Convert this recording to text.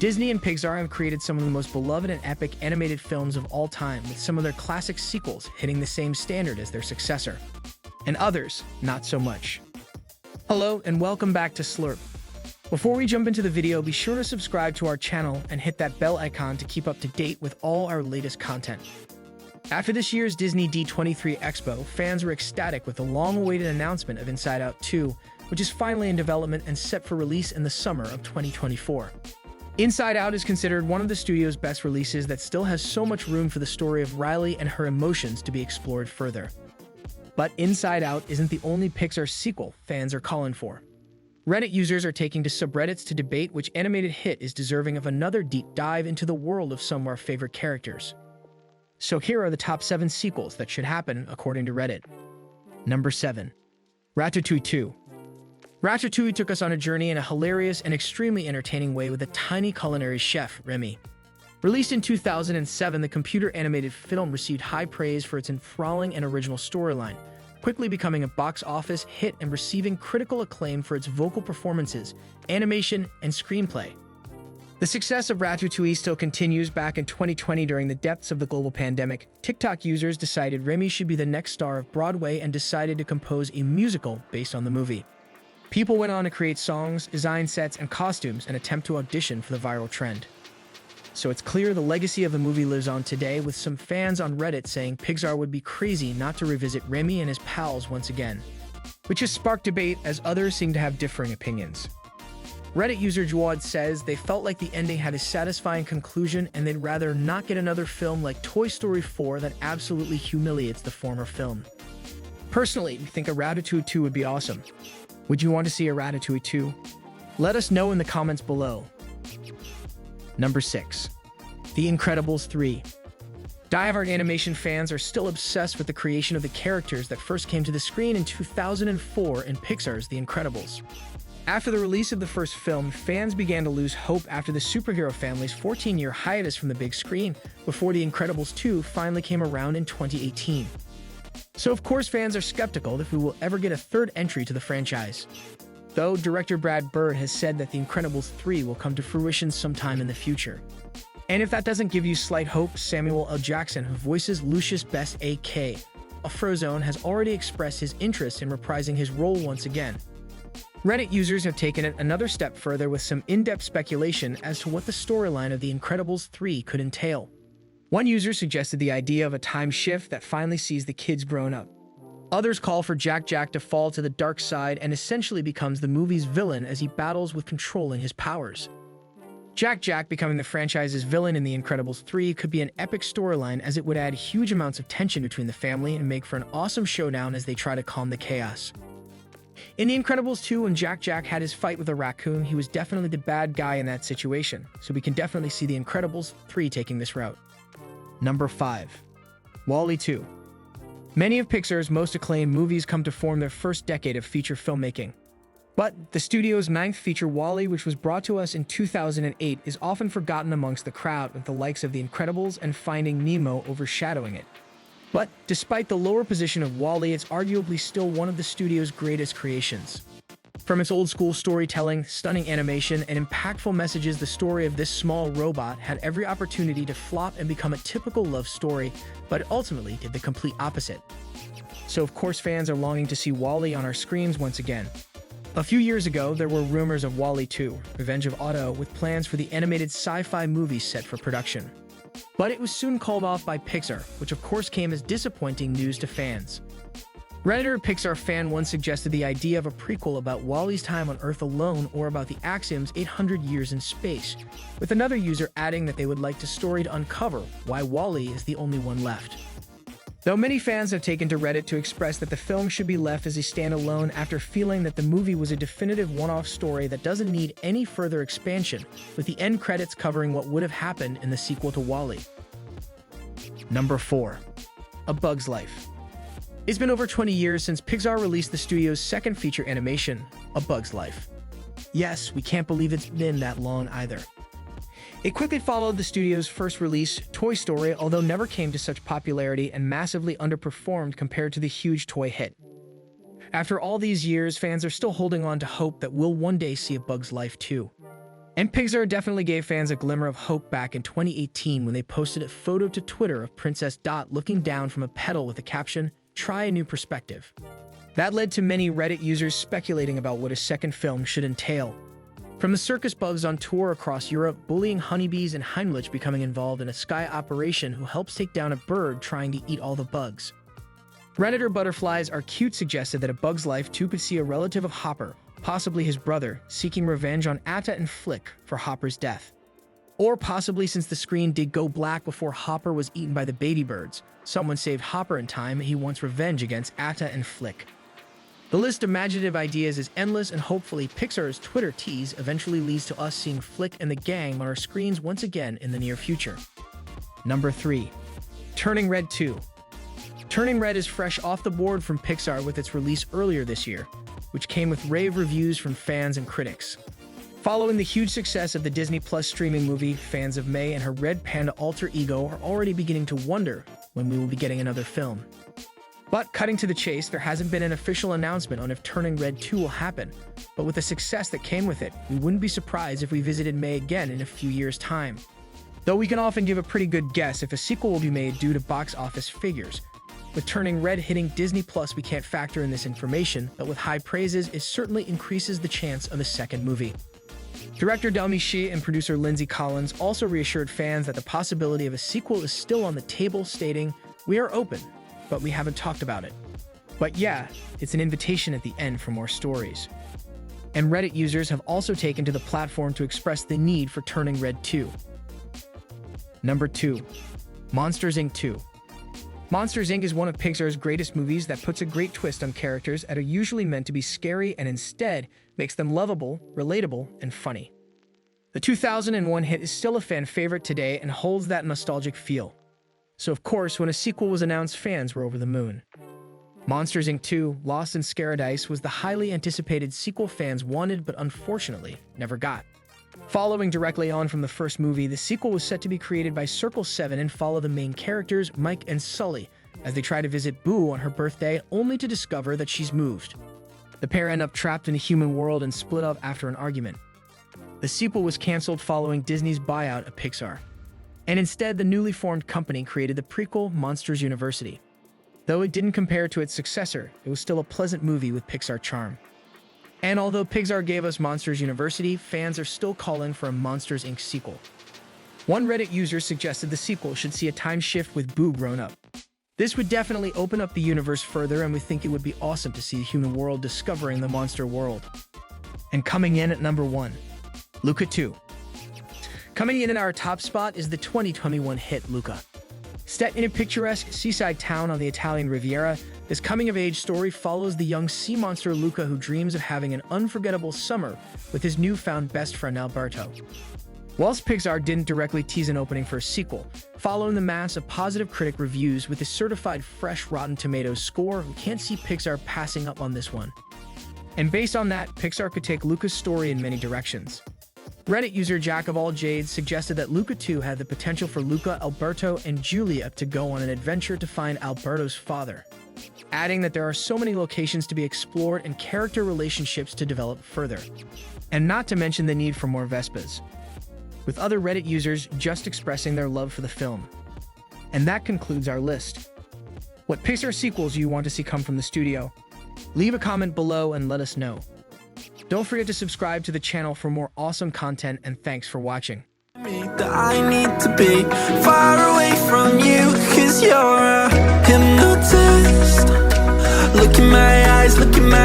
Disney and Pixar have created some of the most beloved and epic animated films of all time, with some of their classic sequels hitting the same standard as their successor, and others not so much. Hello and welcome back to Slurp. Before we jump into the video, be sure to subscribe to our channel and hit that bell icon to keep up to date with all our latest content. After this year's Disney D23 Expo, fans were ecstatic with the long-awaited announcement of Inside Out 2, which is finally in development and set for release in the summer of 2024. Inside Out is considered one of the studio's best releases that still has so much room for the story of Riley and her emotions to be explored further. But Inside Out isn't the only Pixar sequel fans are calling for. Reddit users are taking to subreddits to debate which animated hit is deserving of another deep dive into the world of some of our favorite characters. So here are the top 7 sequels that should happen according to Reddit. Number 7. Ratatouille 2. Ratatouille took us on a journey in a hilarious and extremely entertaining way with a tiny culinary chef, Remy. Released in 2007, the computer-animated film received high praise for its enthralling and original storyline, quickly becoming a box office hit and receiving critical acclaim for its vocal performances, animation, and screenplay. The success of Ratatouille still continues. Back in 2020, during the depths of the global pandemic, TikTok users decided Remy should be the next star of Broadway and decided to compose a musical based on the movie. People went on to create songs, design sets, and costumes and attempt to audition for the viral trend. So it's clear the legacy of the movie lives on today, with some fans on Reddit saying Pixar would be crazy not to revisit Remy and his pals once again, which has sparked debate as others seem to have differing opinions. Reddit user Jawad says they felt like the ending had a satisfying conclusion and they'd rather not get another film like Toy Story 4 that absolutely humiliates the former film. Personally, we think a Ratatouille 2 would be awesome. Would you want to see a Ratatouille 2? Let us know in the comments below. Number 6. The Incredibles 3. Die-hard animation fans are still obsessed with the creation of the characters that first came to the screen in 2004 in Pixar's The Incredibles. After the release of the first film, fans began to lose hope after the superhero family's 14-year hiatus from the big screen before The Incredibles 2 finally came around in 2018. So of course fans are skeptical if we will ever get a third entry to the franchise. Though director Brad Bird has said that The Incredibles 3 will come to fruition sometime in the future. And if that doesn't give you slight hope, Samuel L. Jackson, who voices Lucius Best A.K. a Frozone, has already expressed his interest in reprising his role once again. Reddit users have taken it another step further with some in-depth speculation as to what the storyline of The Incredibles 3 could entail. One user suggested the idea of a time shift that finally sees the kids grown up. Others call for Jack Jack to fall to the dark side and essentially becomes the movie's villain as he battles with controlling his powers. Jack Jack becoming the franchise's villain in The Incredibles 3 could be an epic storyline, as it would add huge amounts of tension between the family and make for an awesome showdown as they try to calm the chaos. In The Incredibles 2, when Jack Jack had his fight with a raccoon, he was definitely the bad guy in that situation, so we can definitely see The Incredibles 3 taking this route. Number 5. WALL-E 2. Many of Pixar's most acclaimed movies come to form their first decade of feature filmmaking. But the studio's 9th feature, WALL-E, which was brought to us in 2008, is often forgotten amongst the crowd, with the likes of The Incredibles and Finding Nemo overshadowing it. But despite the lower position of WALL-E, it's arguably still one of the studio's greatest creations. From its old-school storytelling, stunning animation, and impactful messages, the story of this small robot had every opportunity to flop and become a typical love story, but it ultimately did the complete opposite. So of course fans are longing to see WALL-E on our screens once again. A few years ago, there were rumors of WALL-E 2, Revenge of Otto, with plans for the animated sci-fi movie set for production. But it was soon called off by Pixar, which of course came as disappointing news to fans. Redditor Pixar fan once suggested the idea of a prequel about WALL-E's time on Earth alone, or about the Axiom's 800 years in space, with another user adding that they would like the story to uncover why WALL-E is the only one left. Though many fans have taken to Reddit to express that the film should be left as a standalone after feeling that the movie was a definitive one-off story that doesn't need any further expansion, with the end credits covering what would have happened in the sequel to WALL-E. Number 4. A Bug's Life. It's been over 20 years since Pixar released the studio's second feature animation, A Bug's Life. Yes, we can't believe it's been that long either. It quickly followed the studio's first release, Toy Story, although never came to such popularity and massively underperformed compared to the huge toy hit. After all these years, fans are still holding on to hope that we'll one day see A Bug's Life too. And Pixar definitely gave fans a glimmer of hope back in 2018 when they posted a photo to Twitter of Princess Dot looking down from a pedal with the caption, "Try a new perspective." That led to many Reddit users speculating about what a second film should entail. From the circus bugs on tour across Europe, bullying honeybees and Heimlich becoming involved in a sky operation who helps take down a bird trying to eat all the bugs. Redditor Butterflies Are Cute suggested that A Bug's Life too could see a relative of Hopper, possibly his brother, seeking revenge on Atta and Flick for Hopper's death. Or possibly since the screen did go black before Hopper was eaten by the baby birds, someone saved Hopper in time and he wants revenge against Atta and Flick. The list of imaginative ideas is endless, and hopefully Pixar's Twitter tease eventually leads to us seeing Flick and the gang on our screens once again in the near future. Number 3. Turning Red 2. Turning Red is fresh off the board from Pixar with its release earlier this year, which came with rave reviews from fans and critics. Following the huge success of the Disney Plus streaming movie, fans of May and her red panda alter ego are already beginning to wonder when we will be getting another film. But cutting to the chase, there hasn't been an official announcement on if Turning Red 2 will happen, but with the success that came with it, we wouldn't be surprised if we visited May again in a few years' time. Though we can often give a pretty good guess if a sequel will be made due to box office figures. With Turning Red hitting Disney Plus, we can't factor in this information, but with high praises, it certainly increases the chance of a second movie. Director Delmy Shi and producer Lindsay Collins also reassured fans that the possibility of a sequel is still on the table, stating, "We are open, but we haven't talked about it." But yeah, it's an invitation at the end for more stories. And Reddit users have also taken to the platform to express the need for Turning Red 2. Number 2. Monsters, Inc. 2. Monsters, Inc. is one of Pixar's greatest movies that puts a great twist on characters that are usually meant to be scary and instead makes them lovable, relatable, and funny. The 2001 hit is still a fan favorite today and holds that nostalgic feel. So of course, when a sequel was announced, fans were over the moon. Monsters, Inc. 2, Lost in Scaradise was the highly anticipated sequel fans wanted but unfortunately never got. Following directly on from the first movie, the sequel was set to be created by Circle 7 and follow the main characters, Mike and Sully, as they try to visit Boo on her birthday, only to discover that she's moved. The pair end up trapped in a human world and split up after an argument. The sequel was canceled following Disney's buyout of Pixar. And instead, the newly formed company created the prequel, Monsters University. Though it didn't compare to its successor, it was still a pleasant movie with Pixar charm. And although Pixar gave us Monsters University, fans are still calling for a Monsters, Inc. sequel. One Reddit user suggested the sequel should see a time shift with Boo grown up. This would definitely open up the universe further, and we think it would be awesome to see the human world discovering the monster world. And coming in at number 1, Luca 2. Coming in at our top spot is the 2021 hit Luca. Set in a picturesque seaside town on the Italian Riviera, this coming-of-age story follows the young sea monster Luca, who dreams of having an unforgettable summer with his newfound best friend Alberto. Whilst Pixar didn't directly tease an opening for a sequel, following the mass of positive critic reviews with a certified fresh Rotten Tomatoes score, we can't see Pixar passing up on this one. And based on that, Pixar could take Luca's story in many directions. Reddit user Jack of All Jades suggested that Luca 2 had the potential for Luca, Alberto, and Julia to go on an adventure to find Alberto's father, adding that there are so many locations to be explored and character relationships to develop further. And not to mention the need for more Vespas, with other Reddit users just expressing their love for the film. And that concludes our list. What Pixar sequels do you want to see come from the studio? Leave a comment below and let us know. Don't forget to subscribe to the channel for more awesome content, and thanks for watching. That I need to be far away from you, 'cause you're a hypnotist. Look in my eyes, look in my